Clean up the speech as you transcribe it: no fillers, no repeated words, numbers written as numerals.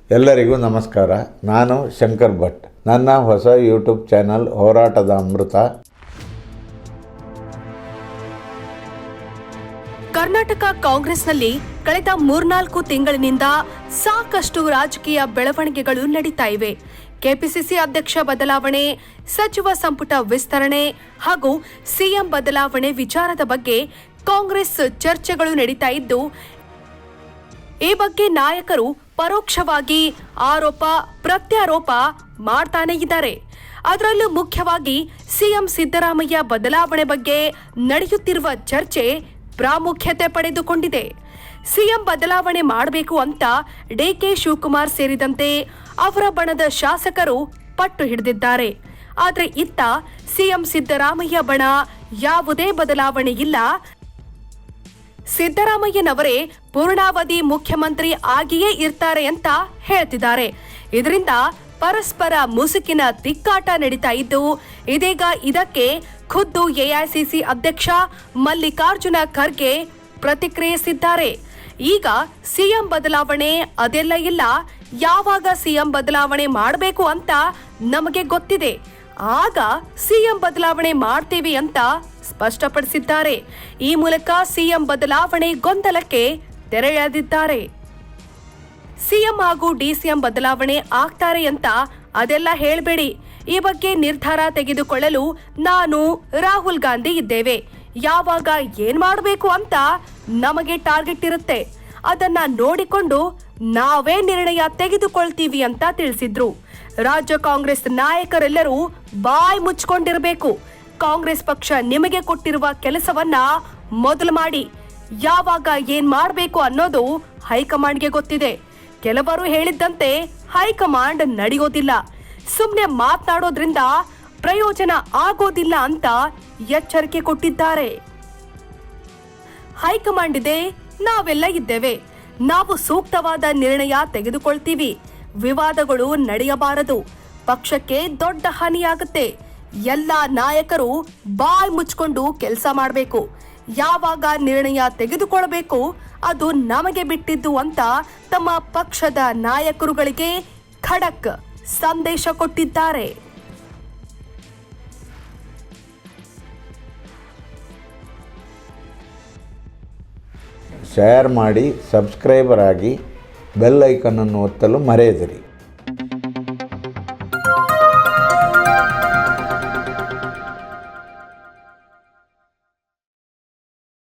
ಎಲ್ಲರಿಗೂ ನಮಸ್ಕಾರ. ನಾನು ಶಂಕರ್ ಭಟ್. ನನ್ನ ಹೊಸ ಯೂಟ್ಯೂಬ್ ಚಾನಲ್ ಹೋರಾಟದ ಅಮೃತ. ಕರ್ನಾಟಕ ಕಾಂಗ್ರೆಸ್ನಲ್ಲಿ ಕಳೆದ 3-4 ತಿಂಗಳಿನಿಂದ ಸಾಕಷ್ಟು ರಾಜಕೀಯ ಬೆಳವಣಿಗೆಗಳು ನಡೀತಾ ಇವೆ. ಕೆಪಿಸಿಸಿ ಅಧ್ಯಕ್ಷ ಬದಲಾವಣೆ, ಸಚಿವ ಸಂಪುಟ ವಿಸ್ತರಣೆ ಹಾಗೂ ಸಿಎಂ ಬದಲಾವಣೆ ವಿಚಾರದ ಬಗ್ಗೆ ಕಾಂಗ್ರೆಸ್ ಚರ್ಚೆಗಳು ನಡೀತಾ ಇದ್ದು, ಈ ಬಗ್ಗೆ ನಾಯಕರು ಪರೋಕ್ಷವಾಗಿ ಆರೋಪ ಪ್ರತ್ಯಾರೋಪ ಮಾಡ್ತಾನೆ ಇದ್ದಾರೆ. ಅದರಲ್ಲೂ ಮುಖ್ಯವಾಗಿ ಸಿಎಂ ಸಿದ್ದರಾಮಯ್ಯ ಬದಲಾವಣೆ ಬಗ್ಗೆ ನಡೆಯುತ್ತಿರುವ ಚರ್ಚೆ ಪ್ರಾಮುಖ್ಯತೆ ಪಡೆದುಕೊಂಡಿದೆ. ಸಿಎಂ ಬದಲಾವಣೆ ಮಾಡಬೇಕು ಅಂತ ಡಿಕೆ ಶಿವಕುಮಾರ್ ಸೇರಿದಂತೆ ಅವರ ಬಣದ ಶಾಸಕರು ಪಟ್ಟು ಹಿಡಿದಿದ್ದಾರೆ. ಆದರೆ ಇತ್ತ ಸಿಎಂ ಸಿದ್ದರಾಮಯ್ಯ ಬಣ ಯಾವುದೇ ಬದಲಾವಣೆ ಇಲ್ಲ, ಸಿದ್ದರಾಮಯ್ಯನವರೇ ಪೂರ್ಣಾವಧಿ ಮುಖ್ಯಮಂತ್ರಿ ಆಗಿಯೇ ಇರ್ತಾರೆ ಅಂತ ಹೇಳ್ತಿದ್ದಾರೆ. ಇದರಿಂದ ಪರಸ್ಪರ ಮುಸುಕಿನ ತಿಕ್ಕಾಟ ನಡೀತಾ ಇದ್ದು, ಇದೀಗ ಇದಕ್ಕೆ ಖುದ್ದು ಎಐಸಿಸಿ ಅಧ್ಯಕ್ಷ ಮಲ್ಲಿಕಾರ್ಜುನ ಖರ್ಗೆ ಪ್ರತಿಕ್ರಿಯಿಸಿದ್ದಾರೆ. ಈಗ ಸಿಎಂ ಬದಲಾವಣೆ ಅದೆಲ್ಲ ಇಲ್ಲ, ಯಾವಾಗ ಸಿಎಂ ಬದಲಾವಣೆ ಮಾಡಬೇಕು ಅಂತ ನಮಗೆ ಗೊತ್ತಿದೆ, ಆಗ ಸಿಎಂ ಬದಲಾವಣೆ ಮಾಡ್ತೀವಿ ಅಂತ ಸ್ಪಷ್ಟಪಡಿಸಿದ್ದಾರೆ. ಈ ಮೂಲಕ ಸಿಎಂ ಬದಲಾವಣೆ ಗೊಂದಲಕ್ಕೆ ತೆರೆ ಎಳೆದಿದ್ದಾರೆ. ಸಿಎಂ ಹಾಗೂ ಡಿಸಿಎಂ ಬದಲಾವಣೆ ಆಗ್ತಾರೆ ಅಂತ ಅದೆಲ್ಲ ಹೇಳ್ಬೇಡಿ, ಈ ಬಗ್ಗೆ ನಿರ್ಧಾರ ತೆಗೆದುಕೊಳ್ಳಲು ನಾನು ರಾಹುಲ್ ಗಾಂಧಿ ಇದ್ದೇವೆ, ಯಾವಾಗ ಏನ್ ಮಾಡಬೇಕು ಅಂತ ನಮಗೆ ಟಾರ್ಗೆಟ್ ಇರುತ್ತೆ, ಅದನ್ನ ನೋಡಿಕೊಂಡು ನಾವೇ ನಿರ್ಣಯ ತೆಗೆದುಕೊಳ್ತೀವಿ ಅಂತ ತಿಳಿಸಿದ್ರು. ರಾಜ್ಯ ಕಾಂಗ್ರೆಸ್ ನಾಯಕರೆಲ್ಲರೂ ಬಾಯ್ ಮುಚ್ಕೊಂಡಿರಬೇಕು. ಕಾಂಗ್ರೆಸ್ ಪಕ್ಷ ನಿಮಗೆ ಕೊಟ್ಟಿರುವ ಕೆಲಸವನ್ನ ಮೊದಲು ಮಾಡಿ, ಯಾವಾಗ ಏನ್ ಮಾಡಬೇಕು ಅನ್ನೋದು ಹೈಕಮಾಂಡ್ಗೆ ಗೊತ್ತಿದೆ. ಕೆಲವರು ಹೇಳಿದ್ದಂತೆ ಹೈಕಮಾಂಡ್ ನಡೆಯೋದಿಲ್ಲ, ಸುಮ್ಮನೆ ಮಾತನಾಡೋದ್ರಿಂದ ಪ್ರಯೋಜನ ಆಗೋದಿಲ್ಲ ಅಂತ ಎಚ್ಚರಿಕೆ ಕೊಟ್ಟಿದ್ದಾರೆ. ಹೈಕಮಾಂಡ್ ಇದೆ, ನಾವೆಲ್ಲ ಇದ್ದೇವೆ, ನಾವು ಸೂಕ್ತವಾದ ನಿರ್ಣಯ ತೆಗೆದುಕೊಳ್ತೀವಿ, ವಿವಾದಗಳು ನಡೆಯಬಾರದು, ಪಕ್ಷಕ್ಕೆ ದೊಡ್ಡ ಹಾನಿಯಾಗುತ್ತೆ, ಎಲ್ಲ ನಾಯಕರು ಬಾಯ್ ಮುಚ್ಕೊಂಡು ಕೆಲಸ ಮಾಡಬೇಕು, ಯಾವಾಗ ನಿರ್ಣಯ ತೆಗೆದುಕೊಳ್ಳಬೇಕು ಅದು ನಮಗೆ ಬಿಟ್ಟಿದ್ದು ಅಂತ ತಮ್ಮ ಪಕ್ಷದ ನಾಯಕರುಗಳಿಗೆ ಖಡಕ್ ಸಂದೇಶ ಕೊಟ್ಟಿದ್ದಾರೆ. ಶೇರ್ ಮಾಡಿ, ಸಬ್ಸ್ಕ್ರೈಬರ್ ಆಗಿ, ಬೆಲ್ ಐಕನ್ ಅನ್ನು ಒತ್ತಲು ಮರೆಯದಿರಿ.